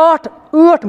8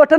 8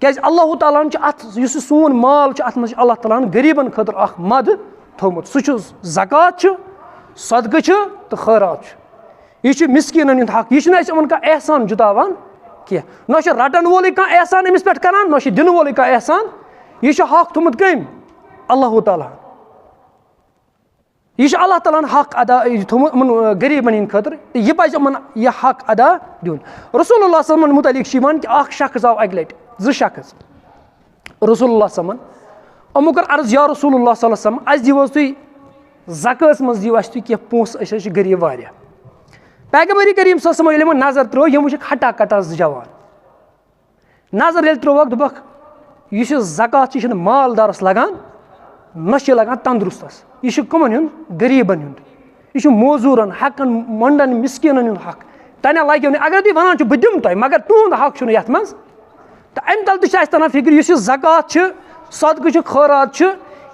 کیازِ اللہ تعالیٰ ہن چھُ اَتھ یُس یہِ سون مال چھُ اَتھ منٛز چھُ اللہ تعالیٰ ہن غریٖبن خٲطرٕ اکھ مد تھوٚومُت سُہ چھُ زکات چھُ صدقہٕ چھُ تہٕ خٲرات چھُ یہِ چھُ مِسکیٖنن ہُنٛد حق یہِ چھُنہٕ اَسہِ یِمن کانٛہہ احسان جُتاوان کینٛہہ نہ چھُ رٹن وولٕے کانٛہہ احسان أمِس پٮ۪ٹھ کران نہ چھُ دِنہٕ وولٕے کانٛہہ احسان یہِ چھُ حق تھوٚمُت کٔمۍ اللہ تعالیٰ ہن یہِ چھُ اللہ تعالیٰ ہن حق ادا تھوٚمُت یِمن غریٖبن ہٕنٛدِ خٲطرٕ تہٕ یہِ پزِ یِمن یہِ حق ادا دیُن رسول اللہ صلی اللہ علیہ وسلم مُتعلق چھُ یِوان کہِ اکھ شخص آو اکہِ لٹہِ زٕ شخص رسول اللہ صلی اللہ علیہ وسلم یِمو کٔر عرض یا رسول اللہ صلی اللہ علیہ وسلم اَسہِ دِیِو حظ تُہۍ زکٲژ منٛز دِیِو اَسہِ تُہۍ کینٛہہ پونٛسہٕ أسۍ حظ چھِ غریٖب واریاہ پیغمبر کریم صلی اللہ علیہ وسلم ییٚلہِ یِمن نظر ترٲو یِم وٕچھکھ ہٹا کٹا زٕ جوان نظر ییٚلہِ ترٲوکھ دوٚپکھ یُس یہِ زکات چھُ یہِ چھُنہٕ مالدارس لگان نہ چھُ لگان تندرُستس یہِ چھُ کٕمن ہُنٛد غریٖبن ہُنٛد یہِ چھُ موزوٗرن حقن منڈن مسکیٖنن ہُنٛد حق تنہٕ لگیو نہٕ اگر تُہۍ ونان چھِو بہٕ دِمہٕ تۄہہِ مگر تُہُنٛد حق چھُنہٕ یتھ منٛز تہٕ امہِ تل تہِ چھِ اَسہِ تران فِکرِ یُس یہِ زکات چھُ صدقہٕ چھُ خٲرات چھُ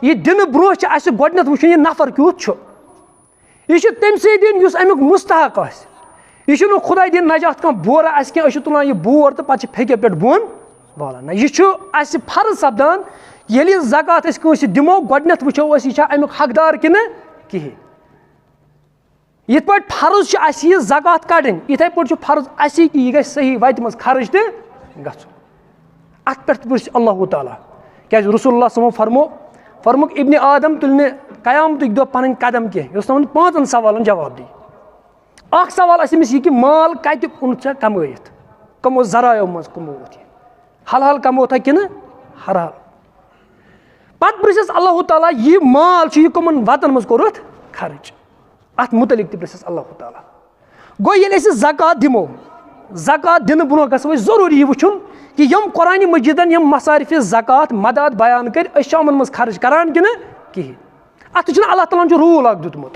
یہِ دِنہٕ برونٛہہ چھُ اَسہِ گۄڈٕنیتھ وٕچھُن یہِ نفر کیُتھ چھُ یہِ چھُ تٔمسٕے دِنۍ یُس امیُک مُستحق آسہِ یہِ چھُنہٕ خۄداے دِنۍ نجات کانٛہہ بورا آسہِ کینٛہہ أسۍ چھِ تُلان یہِ بور تہٕ پتہٕ چھِ پھیٚکہِ پٮ۪ٹھ بۄن والان نہ یہِ چھُ اَسہِ فرض سپدان ییٚلہِ یہِ زکات أسۍ کٲنٛسہِ دِمو گۄڈٕنیتھ وٕچھو أسۍ یہِ چھا امیُک حقدار کِنہٕ کِہینۍ یِتھ پٲٹھۍ فرض چھُ اَسہِ یہِ زکات کڑٕنۍ یِتھٕے پٲٹھۍ چھُ فرض اَسہِ کہِ یہِ گژھِ صحیح وتہِ منٛز خرٕچ تہِ گژھُن اَتھ پٮ۪ٹھ تہِ وٕچھِ اللہ تعالیٰ کیازِ رسول اللہ صلی اللہ علیہ وسلم فرمووُکھ ابنِ آدم تُلہِ نہٕ قیامتٕکۍ دۄہ پنٕنۍ قدم کینٛہہ یۄس تِمن 5 سوالن جواب دی اکھ سوال آسہِ أمِس یہِ کہِ مال کتہِ اوٚنُتھ ژےٚ کمٲیِتھ کٕمو ذرایو منٛز کمووُتھ یہِ حلال کموتھا کِنہٕ حرام پتہٕ پرژھٮ۪س اللہ تعالیٰ یہِ مال چھُ یہِ کٕمن وتن منٛز کوٚرُتھ خرٕچ اتھ مُتعلق تہِ پرژھٮ۪س اللہ تعالیٰ گوٚو ییٚلہِ أسۍ زکات دِمو زکات دِنہٕ برونٛہہ گژھو أسۍ ضروٗری یہِ وٕچھُن کہِ یِم قرآنِ مجیٖدن یِم مصارفِ زکات مداد بیان کٔرۍ أسۍ چھِ یِمن منٛز خرٕچ کران کِنہٕ کِہینۍ اتھ تہِ چھُنہٕ اللہ تعالیٰ ہن چھُ روٗل اکھ دیُتمُت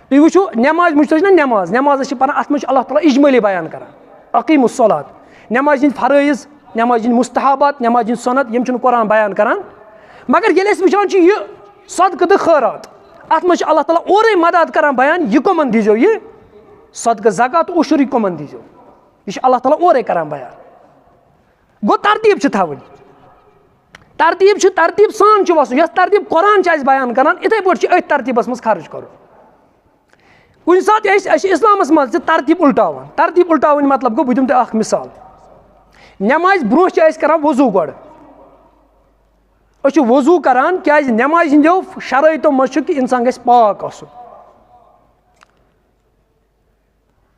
تُہۍ وٕچھِو نٮ۪ماز وٕچھو چھِ نہ نٮ۪ماز چھِ پران اتھ منٛز چھُ اللہ تعالیٰ اجمٲلی بیان کران عقیٖم الصلات نٮ۪مازِ ہٕنٛدۍ فرٲیض نٮ۪مازِ ہٕنٛدۍ مُستحبات نٮ۪مازِ ہٕنٛدۍ سُنت یِم چھِنہٕ قرآن بیان کران مگر ییٚلہِ أسۍ وٕچھان چھِ یہِ صدقہٕ تہٕ خٲرات اتھ منٛز چھُ اللہ تعالیٰ اورے مدد کران بیان یہِ کٕمن دیٖزیو یہِ صدقہٕ زکات تہٕ عشر یہِ کٕمن دیٖزیو یہِ چھُ اللہ تعالیٰ اورے کران بیان گوٚو ترتیٖب چھِ تھاوٕنۍ ترتیٖب سان چھُ وسُن یۄس ترتیٖب قرآن چھُ اَسہِ بیان کران یِتھٕے پٲٹھۍ چھُ أتھۍ ترتیٖبس منٛز خرٕچ کرُن کُنہِ ساتہٕ أسۍ چھِ اِسلامس منٛز تہِ ترتیٖب اُلٹاوٕنۍ مطلب گوٚو بہٕ دِمہٕ تۄہہِ اکھ مِثال نٮ۪مازِ برونٛہہ چھِ أسۍ کران وضوٗ گۄڈٕ أسۍ چھِ وضوٗ کران کیازِ نٮ۪مازِ ہِنٛدیو شرٲیطو منٛز چھُ کہِ اِنسان گژھِ پاک آسُن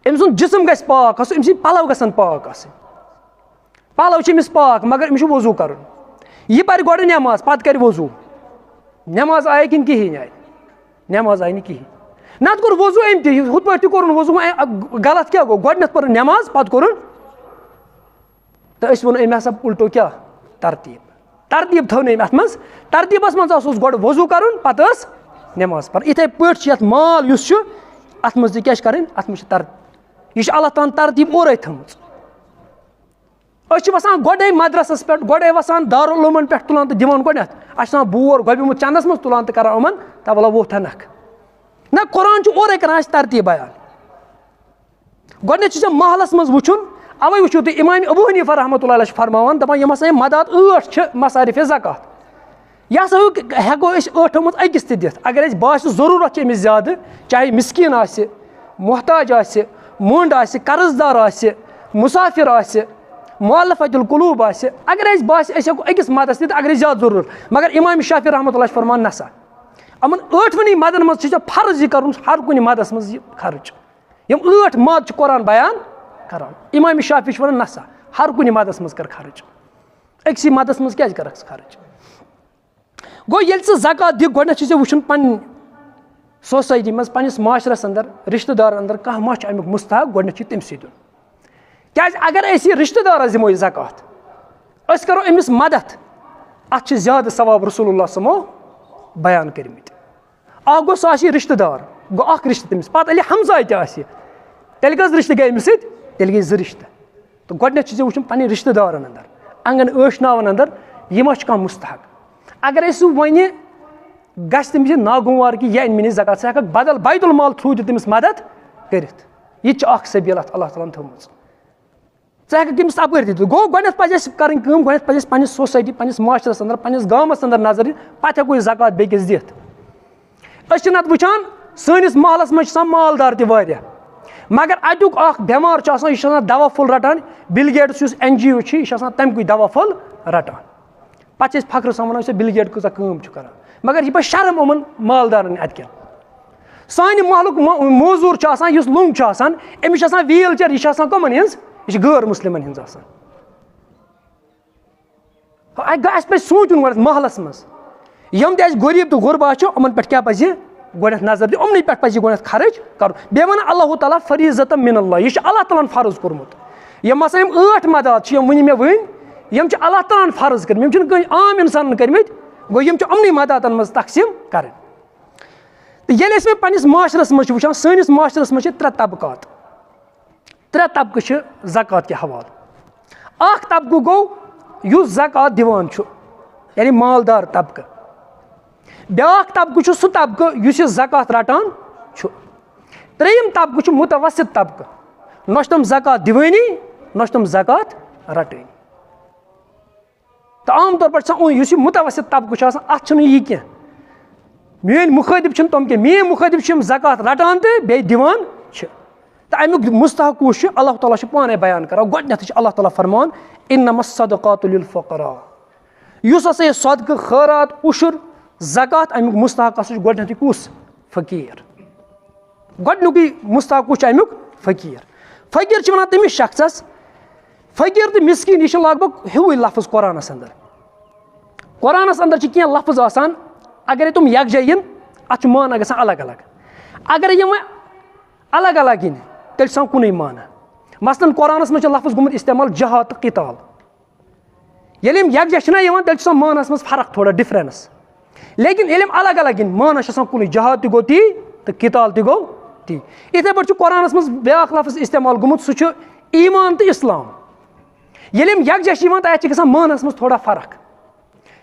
أمۍ سُنٛد جسم گژھِ پاک آسُن أمۍ سٕنٛدۍ پلو گژھن پاک آسٕنۍ پلو چھِ أمِس پاک مگر أمِس چھُ وضوٗ کرُن یہِ پرِ گۄڈٕ نٮ۪ماز پتہٕ کرِ وضوٗ نٮ۪ماز آیہِ کِنہٕ کِہینۍ آیہِ نٮ۪ماز آیہِ نہٕ کِہینۍ نتہٕ کوٚر وضوٗ أمۍ تہِ ہُتھ پٲٹھۍ تہِ کوٚرُن وضوٗ غلط کیاہ گوٚو گۄڈٕنیتھ پٔرٕن نٮ۪ماز پتہٕ کوٚرُن تہٕ أسۍ ووٚنو أمۍ ہسا اُلٹو کیاہ ترتیٖب تھٲو نہٕ أمۍ اتھ منٛز ترتیٖبس منٛز اوس گۄڈٕ وضوٗ کرُن پتہٕ ٲس نٮ۪ماز پرٕنۍ یِتھٕے پٲٹھۍ چھُ یتھ مال یُس چھُ اتھ منٛز تہِ کیاہ چھِ کرٕنۍ اتھ منٛز چھِ یہِ چھِ اللہ تعالیٰ ہن ترتیٖب اورے تھٲومٕژ أسۍ چھِ وسان گۄڈے مدرسس پٮ۪ٹھ گۄڈے وسان دارالعلوٗمن پٮ۪ٹھ تُلان تہٕ دِوان گۄڈنیتھ اَسہِ چھُ آسان بور گۄبیومُت چندس منٛز تُلان تہٕ کران یِمن تولہ ووٚتھ ہنکھ نہ قرآن چھُ اورے کران اَسہِ ترتیٖب بیان گۄڈنیتھ چھُ ژےٚ محلس منٛز وٕچھُن اوے وٕچھِو تُہۍ امام ابوٗ حنیٖفہ رحمتہ اللہ چھُ فرماوان دپان یِم ہسا یِم مداد 8 چھِ مصارفِ زکات یہِ ہسا ہٮ۪کو أسۍ 8 منٛز أکِس تہِ دِتھ اگر اَسہِ باسہِ ضروٗرت چھِ أمِس زیادٕ چاہے مِسکیٖن آسہِ محتاج آسہِ مۄنٛڈ آسہِ قرضدار آسہِ مُسافِر آسہِ مُعلفۃ القلوٗب آسہِ اگر اَسہِ باسہِ أسۍ ہٮ۪کو أکِس مدس دِتھ اگر اَسہِ زیادٕ ضروٗرت مگر امام شافی رحمتہ اللہ چھُ فرمان نسا یِمن 8 مدن منٛز چھُ ژےٚ فرض یہِ کرُن ہر کُنہِ مدس منٛز یہِ خرٕچ یِم 8 مد چھِ قرآن بیان کران امام شافی چھُ ونان نسا ہر کُنہِ مدس منٛز کر خرٕچ أکسٕے مدس منٛز کیازِ کرکھ ژٕ خرٕچ گوٚو ییٚلہِ ژٕ زکات دِکھ گۄڈنیتھ چھُ ژےٚ وٕچھُن پنٕنۍ سوسایٹی منٛز پننِس معاشرس انٛدر رشتہٕ دارن انٛدر کانٛہہ ما چھُ امیُک مُستحق گۄڈنیتھ چھُ تٔمسٕے دیُن کیازِ اگر أسۍ یہِ رشتہٕ دارس دِمو یہِ زکات أسۍ کرو أمِس مدد اتھ چھِ زیادٕ ثواب رسول اللہ صلی اللہ علیہ وسلم بیان کٔرمٕتۍ اکھ گوٚو سُہ آسہِ یہِ رشتہٕ دار گوٚو اکھ رشتہٕ تٔمِس پتہٕ ییٚلہِ ہمساے تہِ آسہِ تیٚلہِ کٔژ رشتہٕ گٔے أمِس سۭتۍ تیٚلہِ گٔے 2 رشتہٕ تہٕ گۄڈنیتھ چھُ ژےٚ وٕچھُن پنٕنۍ رشتہٕ دارن انٛدر انگن ٲشناون انٛدر یہِ ما چھُ کانٛہہ مُستحق اگر أسۍ سُہ وَنہِ گژھِ تٔمِس یہِ ناگُموار کہِ یہِ اَنہِ مےٚ نِش زکات ژٕ ہٮ۪ککھ بدل بیت المال تھروٗ تہِ تٔمِس مدد کٔرِتھ یہِ تہِ چھِ اکھ سبیٖل اتھ اللہ تعالیٰ ہن تھٲومٕژ ژٕ کٔمِس تَپٲرۍ دِتھ گوٚو گۄڈنٮ۪تھ پَزِ اَسہِ کَرٕنۍ کٲم گۄڈنٮ۪تھ پَزِ اَسہِ پنٛنِس سوسایٹی پنٛنِس معاشرَس اَنٛدر پنٛنِس گامَس اَنٛدر نظر دِنۍ پَتہٕ ہٮ۪کو أسۍ زکات بیٚکِس دِتھ أسۍ چھِ نَتہٕ وٕچھان سٲنِس محلَس منٛز چھِ آسان مالدار تہِ واریاہ مگر اَتیُک اَکھ بٮ۪مار چھُ آسان یہِ چھُ آسان دوا پھوٚل رَٹان بِل گیٹٕس یُس NGO چھُ یہِ چھُ آسان تَمہِ کُے دوا پھوٚل رَٹان پَتہٕ چھِ أسۍ فخرٕ سان وَنان بِل گیٹ کۭژاہ کٲم چھُ کَران مگر یہِ پَزِ شرم یِمَن مالدارَن اَتہِ کٮ۪ن سانہِ محلُک موزوٗر چھُ آسان یُس لوٚنٛگ چھُ آسان أمِس چھِ آسان ویٖل چیر یہِ چھِ آسان کٕمَن ہِنٛز یہِ چھِ غٲر مُسلِمَن ہِنٛز آسان اَسہِ پَزِ سونٛچُن گۄڈنٮ۪تھ محلَس منٛز یِم تہِ اَسہِ غریٖب تہٕ غُربا چھِ یِمَن پٮ۪ٹھ کیٛاہ پَزِ گۄڈنٮ۪تھ نظر دِنۍ یِمنٕے پٮ۪ٹھ پَزِ یہِ گۄڈنٮ۪تھ خرٕچ کَرُن بیٚیہِ وَنان اللہ تعالیٰ فریٖضتم مِن اللہ یہِ چھُ اللہ تعالیٰ ہَن فرض کوٚرمُت یِم ہسا یِم 8 مداد چھِ یِم وٕنہِ مےٚ ؤنۍ یِم چھِ اللہ تعالیٰ ہَن فرض کٔرمٕتۍ یِم چھِنہٕ کٲنٛسہِ عام اِنسانَن کٔرمٕتۍ گوٚو یِم چھِ یِمنٕے مدادَن منٛز تقسیٖم کَرٕنۍ تہٕ ییٚلہِ أسۍ وۄنۍ پنٛنِس معاشرَس منٛز چھِ وٕچھان سٲنِس معاشرَس منٛز چھِ 3 طبقات 3 طبقہٕ چھِ زکات کہِ حوالہٕ اَکھ طبقہٕ گوٚو یُس زکات دِوان چھُ یعنی مالدار طبقہٕ بیٛاکھ طبقہٕ چھُ سُہ طبقہٕ یُس یہِ زکات رَٹان چھُ 3یِم طبقہٕ چھُ مُتوسط طبقہٕ نہ چھِ تِم زکات دِوٲنی نہ چھِ تِم زکات رَٹٲنی تہٕ عام طور پٲٹھۍ چھِ آسان یُس یہِ مُتوسط طبقہٕ چھُ آسان اَتھ چھُنہٕ یہِ کینٛہہ میٲنۍ مُخٲطِب چھِنہٕ تِم کینٛہہ میٲنۍ مُخٲطِب چھِ یِم زکات رَٹان تہٕ بیٚیہِ دِوان چھِ تہٕ اَمیُک مُستحق کُس چھُ اللہ تعالیٰ چھُ پانَے بیان کَران گۄڈنٮ۪تھٕے چھُ اللہ تعالیٰ فرمان اِنما الصدقات للفقراء یُس ہسا یہِ صدقہٕ خٲرات عُشُر زکات اَمیُک مُستحق ہسا چھُ گۄڈنٮ۪تھٕے کُس فقیٖر گۄڈنیُکُے مُستحق کُس چھُ اَمیُک فقیٖر فقیٖر چھِ وَنان تٔمِس شخصس فقیٖر تہٕ مِسکیٖن یہِ چھُ لگ بگ ہیوٗوٕے لفظ قرآنَس اَنٛدر قرآنَس اَنٛدر چھِ کینٛہہ لفظ آسان اگرے تِم یکجاہ یِن اَتھ چھُ معنی گژھان الگ الگ اگرے یِم وۄنۍ الگ الگ یِن تیٚلہِ چھُ آسان کُنُے معنی مثلاً قرآنَس منٛز چھُ لفظ گوٚمُت اِستعمال جہاد تہٕ قتال ییٚلہِ یِم یکجاہ چھِنہ یِوان تیٚلہِ چھُ آسان معنیَس منٛز فرق تھوڑا ڈِفرَنٕس لیکِن ییٚلہِ یِم الگ الگ یِن معنی چھُ آسان کُنُے جہاد تہِ گوٚو تی تہٕ قتال تہِ گوٚو تی یِتھَے پٲٹھۍ چھُ قرآنَس منٛز بیٛاکھ لفظ اِستعمال گوٚمُت سُہ چھُ ایٖمان تہٕ اِسلام ییٚلہِ یِم یکجاہ چھِ یِوان تہٕ اَتہِ چھِ گژھان معنیَس منٛز تھوڑا فرق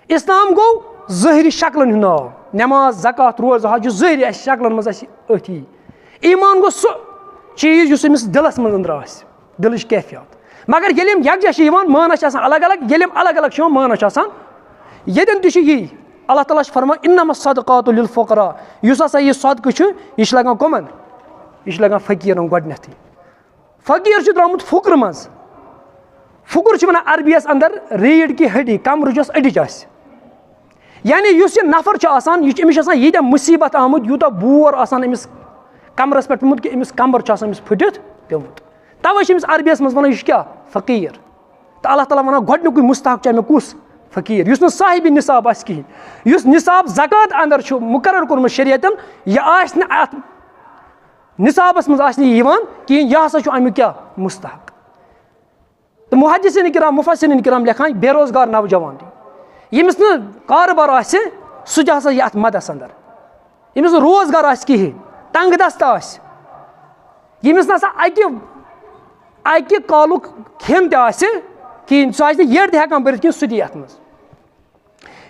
اِسلام گوٚو ظٲہری شکلَن ہُنٛد ناو نٮ۪ماز زکات روزٕ حج یُس ظٲہری اَسہِ شکلَن منٛز اَسہِ أتھۍ یی ایٖمان گوٚو سُہ چیٖز یُس أمِس دِلَس منٛز أنٛدرٕ آسہِ دِلٕچ کیفیات مگر ییٚلہِ یِم یکجاہ چھِ یِوان معنی چھِ آسان الگ الگ ییٚلہِ یِم الگ الگ چھِ یِوان معنی چھُ آسان ییٚتٮ۪ن تہِ چھُ یی اللہ تعالیٰ چھُ فرمان اِنما الصدقات للفقراء یُس ہسا یہِ صدقہٕ چھُ یہِ چھُ لگان کٕمَن یہِ چھُ لگان فقیٖرن گۄڈنٮ۪تھٕے فقیٖر چھُ درٛامُت فُکرٕ منٛز فُکر چھِ وَنان عربیَس اَنٛدر ریٖڑ کی ہڈی کمرٕچ یۄس أڈِج آسہِ یعنی یُس یہِ نفر چھُ آسان یہِ چھُ أمِس چھِ آسان ییٖتیاہ مُصیٖبت آمُت یوٗتاہ بور آسان أمِس کمرَس پٮ۪ٹھ پیوٚمُت کہِ أمِس کمبر چھُ آسان أمِس پھٕٹِتھ پیوٚمُت تَوَے چھِ أمِس عربیَس منٛز وَنان یہِ چھُ کیٛاہ فقیٖر تہٕ اللہ تعالیٰ وَنان گۄڈنیُکُے مُستحق چھُ اَمیُک کُس فقیٖر یُس نہٕ صاحبِ نِصاب آسہِ کِہیٖنۍ یُس نِصاب زکات اَنٛدر چھُ مُقرر کوٚرمُت شریعتن یہِ آسہِ نہٕ اَتھ نِصابَس منٛز آسہِ نہٕ یہِ یِوان کِہیٖنۍ یہِ ہسا چھُ اَمیُک کیٛاہ مُستحق تہٕ محدثیٖن کِرام مُفسریٖن کِرام لیکھان بے روزگار نوجوان ییٚمِس نہٕ کارٕبار آسہِ سُہ تہِ ہسا یہِ اَتھ مدس اَنٛدر ییٚمِس نہٕ روزگار آسہِ کِہیٖنۍ تنٛگ دستہٕ آسہِ ییٚمِس نہ سا اَکہِ کالُک کھٮ۪ن تہِ آسہِ کِہیٖنۍ سُہ آسہِ نہٕ یٔڈ تہِ ہٮ۪کان بٔرِتھ کِہیٖنۍ سُہ تہِ یَتھ منٛز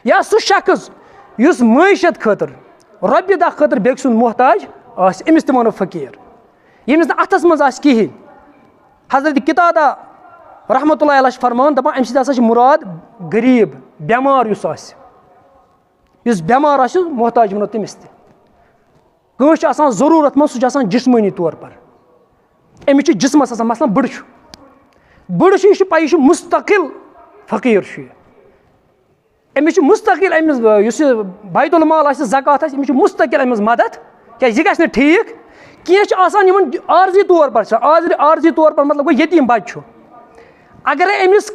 یا سُہ شخص یُس معیشت خٲطرٕ رۄپیہِ دہ خٲطرٕ بیٚکہِ سُنٛد محتاج آسہِ أمِس تہِ وَنو فقیٖر ییٚمِس نہٕ اَتھَس منٛز آسہِ کِہیٖنۍ حضرت قتادہ رحمتہ اللہ علیہ چھِ فرمان دَپان اَمہِ سۭتۍ ہسا چھِ مُراد غریٖب بٮ۪مار یُس آسہِ یُس بٮ۪مار آسہِ محتاج وَنو تٔمِس تہِ کٲنٛسہِ چھُ آسان ضروٗرت منٛز سُہ چھُ آسان جِسمٲنی طور پر أمِس چھُ جِسمَس آسان مثلاً بٕڑٕ چھُ یہِ چھُ پَے یہِ چھُ مُستقل فقیٖر چھُ یہِ أمِس چھُ مُستقل أمِس یُس یہِ بیت المال آسہِ زکات آسہِ أمِس چھُ مُستقل أمِس مدد کیٛازِ یہِ گژھِ نہٕ ٹھیٖک کینٛہہ چھِ آسان یِمن عارضی طور پر چھِ عارضی طور پر مطلب گوٚو یتیٖم بچہِ چھُ اگرے أمِس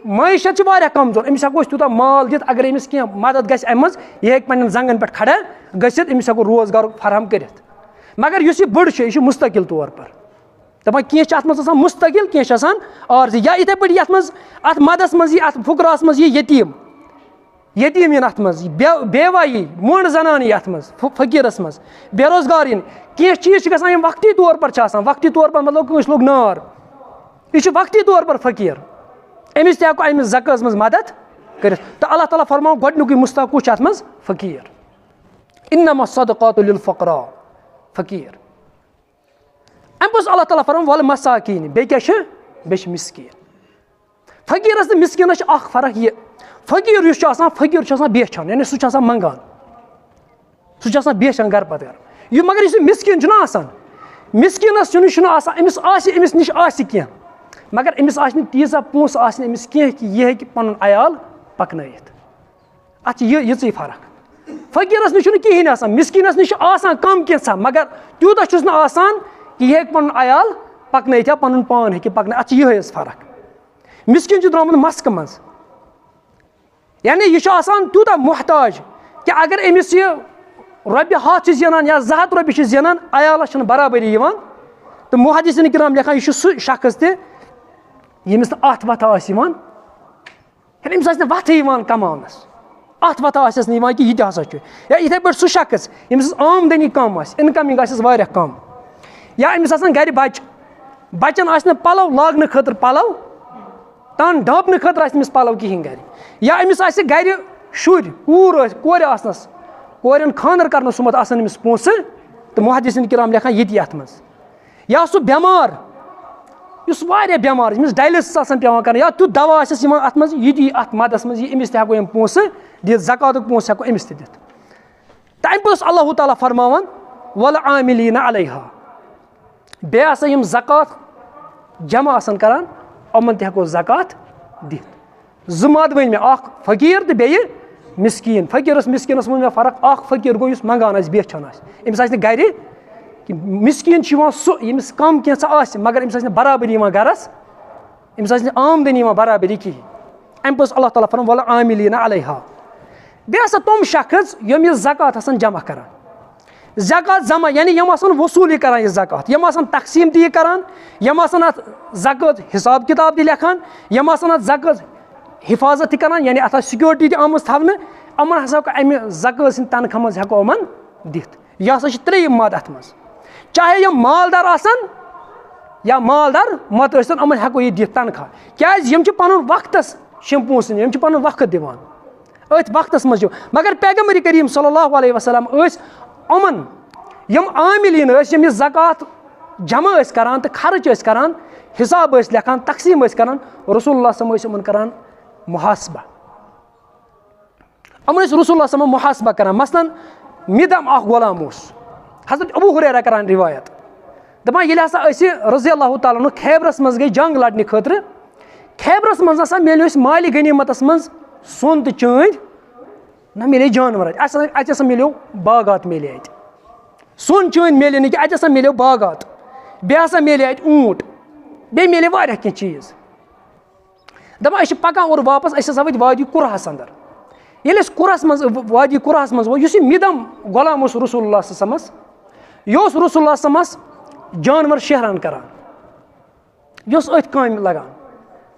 معیشت چھِ واریاہ کمزور أمِس ہٮ۪کو أسۍ تیوٗتاہ مال دِتھ اگر أمِس کینٛہہ مدد گژھِ اَمہِ منٛز یہِ ہیٚکہِ پنٕنٮ۪ن زنٛگن پٮ۪ٹھ کھڑا گٔژھِتھ أمِس ہٮ۪کو روزگارُک فراہم کٔرِتھ مگر یُس یہِ بٕڑ چھُ یہِ چھُ مُستقل طور پر دَپان کینٛہہ چھِ اَتھ منٛز آسان مُستقل کینٛہہ چھِ آسان عارضی یا یِتھٕے پٲٹھۍ یَتھ منٛز اَتھ مدس منٛز یی اَتھ فُقراہس منٛز یی یتیٖم یِن اَتھ منٛز بیوا یی مۄنٛڈ زنان یی اَتھ منٛز فقیٖرس منٛز بے روزگار یِن کینٛہہ چیٖز چھِ گژھان یِم وقتی طور پر چھِ آسان وقتی طور پر مطلب کٲنٛسہِ لوٚگ نار یہِ چھُ وقتی طور پر فقیٖر أمِس تہِ ہٮ۪کو أمِس زکٲژ منٛز مدد کٔرِتھ تہٕ اللہ تعالیٰ فرماو گۄڈنیُکُے مُستحق کُس چھُ اَتھ منٛز فقیٖر اِنما الصدقات للفقراء فقیٖر اَمہِ پوٚتُس اللہ تعالیٰ فرماو ول مساکیٖن بیٚیہِ کیٛاہ چھِ بیٚیہِ چھِ مِسکیٖن فقیٖرَس تہٕ مِسکیٖنَس چھِ اَکھ فرق یہِ فقیٖر یُس چھُ آسان فقیٖر چھُ آسان بیچھان یعنی سُہ چھُ آسان منٛگان سُہ چھُ آسان بیچھان گرٕ پَتہٕ گرٕ یہِ مگر یُس یہِ مِسکیٖن چھُنہ آسان مِسکیٖنَس چھُنہٕ آسان أمِس آسہِ أمِس نِش آسہِ کینٛہہ مگر أمِس آسہِ نہٕ تیٖژاہ پونٛسہٕ آسہِ نہٕ أمِس کینٛہہ کہِ یہِ ہیٚکہِ پَنُن عیال پَکنٲیِتھ اَتھ چھِ یِژٕے فرق فقیٖرَس نِش چھُنہٕ کِہیٖنۍ آسان مِسکیٖنَس نِش چھُ آسان کَم کینٛژھا مگر تیوٗتاہ چھُس نہٕ آسان کہِ یہِ ہیٚکہِ پَنُن عیال پَکنٲیِتھ یا پَنُن پان ہیٚکہِ پَکنٲیِتھ اَتھ چھِ یِہوٚے حظ فرق مِسکیٖن چھُ درٛامُت مَسکہٕ منٛز یعنی یہِ چھُ آسان تیوٗتاہ محتاج کہِ اگر أمِس یہِ رۄپیہِ 100 چھِ زینان یا 200 رۄپیہِ چھِ زینان عیالَس چھِنہٕ برابٔری یِوان تہٕ محدثیٖن کِرام لیکھان یہِ چھُ سُہ شخص تہِ ییٚمِس نہٕ اَتھ وَتھا آسہِ یِوان یعنی أمِس آسہِ نہٕ وَتھٕے یِوان کَماونَس اَتھ وَتھا آسٮ۪س نہٕ یِوان کہِ یہِ تہِ ہسا چھُ یا یِتھَے پٲٹھۍ سُہ شخص ییٚمِس آمدٔنی کَم آسہِ اِنکَمِنٛگ آسٮ۪س واریاہ کَم یا أمِس آسان گَرِ بَچہِ بَچَن آسہِ نہٕ پَلَو لاگنہٕ خٲطرٕ پَلَو تَن ڈھانپنہٕ خٲطرٕ آسہِ أمِس پَلَو کِہیٖنۍ گَرِ یا أمِس آسہِ گَرِ شُرۍ کوٗر ٲسۍ کورِ آسنَس کورٮ۪ن خانٛدَر کَرنہٕ سُمَتھ آسان أمِس پونٛسہٕ تہٕ محدثیٖن کِرام لیکھان یہِ تہِ یَتھ منٛز یا سُہ بٮ۪مار یُس واریاہ بٮ۪مار ییٚمِس ڈایلِسِس آسان پٮ۪وان کَرُن یا تیُتھ دَوا آسٮ۪س یِوان اَتھ منٛز یہِ تہِ یی اَتھ مَدَس منٛز یی أمِس تہِ ہٮ۪کو یِم پونٛسہٕ دِتھ زکاتُک پونٛسہٕ ہٮ۪کو أمِس تہِ دِتھ تہٕ اَمہِ پَتہٕ اوس اللہُ تعالیٰ فرماوان وَالعامِلیٖنَ علیہا بیٚیہِ ہسا یِم زکات جمع آسان کَران یِمَن تہِ ہٮ۪کو زکات دِتھ زٕ مَد ؤنۍ مےٚ اَکھ فقیٖر تہٕ بیٚیہِ مِسکیٖن فقیٖرَس مِسکیٖنَس ووٚن مےٚ فرق اَکھ فقیٖر گوٚو یُس منٛگان آسہِ بیچھان آسہِ أمِس آسہِ نہٕ گَرِ مِسکیٖن چھُ یِوان سُہ ییٚمِس کَم کینٛژھا آسہِ مگر أمِس آسہِ نہٕ برابٔری یِوان گَرَس أمِس آسہِ نہٕ آمدٔنی یِوان برابٔری کِہیٖنۍ اَمہِ پَتہٕ اوس اللہ تعالیٰ فرماوان وَالعامِلیٖنَ علیہا بیٚیہِ ہسا تِم شخص یِم یہِ زکات آسان جمع کَران زکات جمع یعنی یِم آسان وصوٗلی کَران یہِ زکات یِم آسان تقسیٖم تہِ یہِ کَران یِم آسان اَتھ زکات حِساب کِتاب تہِ لیکھان یِم آسان اَتھ زکات حِفاظت تہِ کَران یعنی اَتھ آسہِ سِکیورٹی تہِ آمٕژ تھاونہٕ یِمَن ہسا ہٮ۪کو اَمہِ زکات سٕنٛدِ تنخواہ منٛز ہٮ۪کو یِمَن دِتھ یہِ ہسا چھِ ترٛیٚیِم مَد اَتھ منٛز چاہے یِم مالدار آسان یا مالدار مت ٲسۍتَن یِمَن ہٮ۪کو یہِ دِتھ تنخواہ کیٛازِ یِم چھِ پَنُن وقتَس چھِ یِم پونٛسہٕ نِوان یِم چھِ پَنُن وقت دِوان أتھۍ وقتَس منٛز چھِ مگر پیغمبر کریٖم صلی اللہُ علیہ وسلم ٲسۍ یِمَن یِم عامِلیٖن ٲسۍ یِم یہِ زکات جمع ٲسۍ کَران تہٕ خرٕچ ٲسۍ کَران حِساب ٲسۍ لیکھان تقسیٖم ٲسۍ کَران رسول اللہ صلی ٲسۍ یِمَن کَران محاسبہ یِمَن ٲسۍ رسول اللہ صلی محاسبہ کَران مثلاً مِدَم اَکھ غلام اوس حضرت ابوٗ ہُریرہ کَران رِوایت دَپان ییٚلہِ ہسا أسۍ رضی اللہُ تعالیٰ عنہ خیبرَس منٛز گٔے جنٛگ لَڑنہٕ خٲطرٕ خیبرَس منٛز ہسا میلیو اَسہِ مالہِ غنیٖمتَس منٛز سۄن تہٕ چٲنٛدۍ نہ میلے جانوَر اَتہِ ہسا میلیو باغات میلے اَتہِ سۄن چٲنٛدۍ میلے نہٕ کینٛہہ اَتہِ ہسا میلیو باغات بیٚیہِ ہسا میلے اَتہِ اوٗنٹ بیٚیہِ میلے واریاہ کینٛہہ چیٖز دَپان أسۍ چھِ پَکان اورٕ واپَس أسۍ ہسا وٲتۍ وادی قُرہَس اَنٛدر ییٚلہِ أسۍ قُرہَس منٛز وادی قُرہَس منٛز ووت یُس یہِ مِدَم غلام اوس رسول اللہ صلی اللہ علیہ وسلمَس یہِ اوس رسول اللہ صلی اللہ علیہ وسلمَس جانوَر شیہران کَران یہِ اوس أتھۍ کامہِ لگان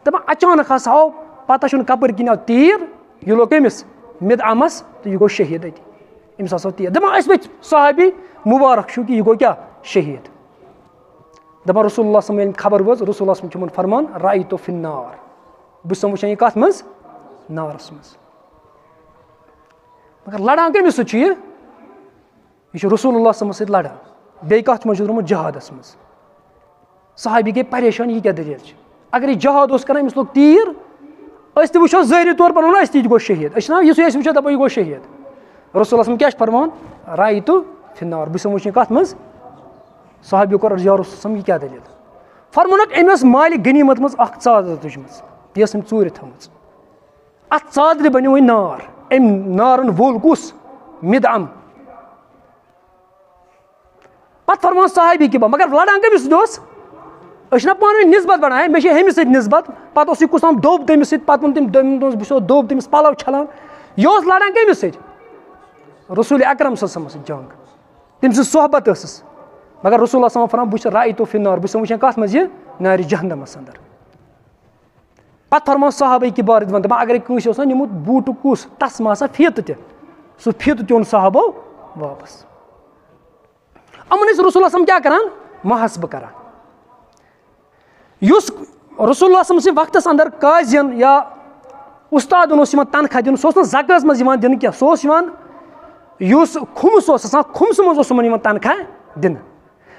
دَپان اچانک ہسا آو پَتہ چھُنہٕ کَپٲرۍ کِنۍ آو تیٖر یہِ لوٚگ أمِس مِدعمَس تہٕ یہِ گوٚو شہیٖد أتی أمِس ہسا آو تیٖر دَپان أسۍ ؤتھۍ صحابی مُبارک چھُ کہِ یہِ گوٚو کیٛاہ شہیٖد دَپان رسول اللہ صلی ییٚلہِ خبر وٲژ رسول اللہ صلی چھُ یِمَن فرمان رایتو فِی النار بہٕ چھُسَن وٕچھان یہِ کَتھ منٛز نارَس منٛز مگر لڑان کٔمِس سۭتۍ چھُ یہِ چھُ رسول اللہ صلی سۭتۍ لڑان بیٚیہِ کَتھ منٛز چھُ درٛامُت جہادَس منٛز صحابی گٔے پریشان یہِ کیٛاہ دٔلیٖل چھِ اگر یہِ جہاد اوس کَران أمِس لوٚگ تیٖر أسۍ تہِ وٕچھو ظٲہری طور پر وَنو أسۍ تہِ گوٚو شہیٖد أسۍ چھِنہ یُسُے أسۍ وٕچھو دَپو یہِ گوٚو شہیٖد رسول اللہ کیٛاہ چھُ فرماوان رایتو فِی النار بہٕ چھُسَن وٕچھان کَتھ منٛز صحابی کوٚر یا رسول اللہ یہِ کیٛاہ دٔلیٖل فرمونکھ أمۍ ٲس مالہِ غنیٖمت منٛز اَکھ ژادر تُجمٕژ یہِ ٲس أمۍ ژوٗرِ تھٲومٕژ اَتھ ژادرِ بَنیو وۄنۍ نار أمۍ نارَن وول کُس مِدعم پَتہٕ فرماوان صحابی کہِ مگر لڑان کٔمِس سۭتۍ اوس أسۍ چھِنہ پانہٕ ؤنۍ نِسبت بَڑان ہے مےٚ چھِ ہُمِس سۭتۍ نِسبت پَتہٕ اوس یہِ کُس تام دوٚب تٔمِس سۭتۍ پَتہٕ ووٚن تٔمۍ دوٚپمَس بہٕ چھُسو دوٚب تٔمِس پَلو چھَلان یہِ اوس لڑان کٔمِس سۭتۍ رسوٗلِ اکرم صلی اللہ علیہ وسلمَس سۭتۍ جنٛگ تٔمۍ سٕنٛز صحبت ٲسٕس مگر رسول اللہ صلی اللہ علیہ وسلم فرماوان بہٕ چھُس رایتو فِی النار بہٕ چھُسَن وٕچھان کَتھ منٛز یہِ نارِ جہنمَس اَنٛدر پَتہٕ فرماوان صحابہ کہِ بارٕ دِوان دَپان اگرے کٲنٛسہِ اوس نہ نیوٗمُت بوٗٹُک کُس تَس ما آسان فیٖتہٕ تہِ سُہ فیٖتہٕ تہِ اوٚن صحابو واپَس یِمَن ٲسۍ رسول اللہ کیٛاہ کَران محاسبہٕ کَران یُس رسول اللہ سٕنٛدۍ وقتَس اَنٛدر قاضِین یا اُستادَن اوس یِوان تنخواہ دِنہٕ سُہ اوس نہٕ زکٲژ منٛز یِوان دِنہٕ کینٛہہ سُہ اوس یِوان یُس کھُمُس اوس آسان کھُمسہٕ منٛز اوس یِمَن یِوان تنخواہ دِنہٕ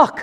1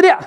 3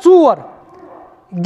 4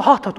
700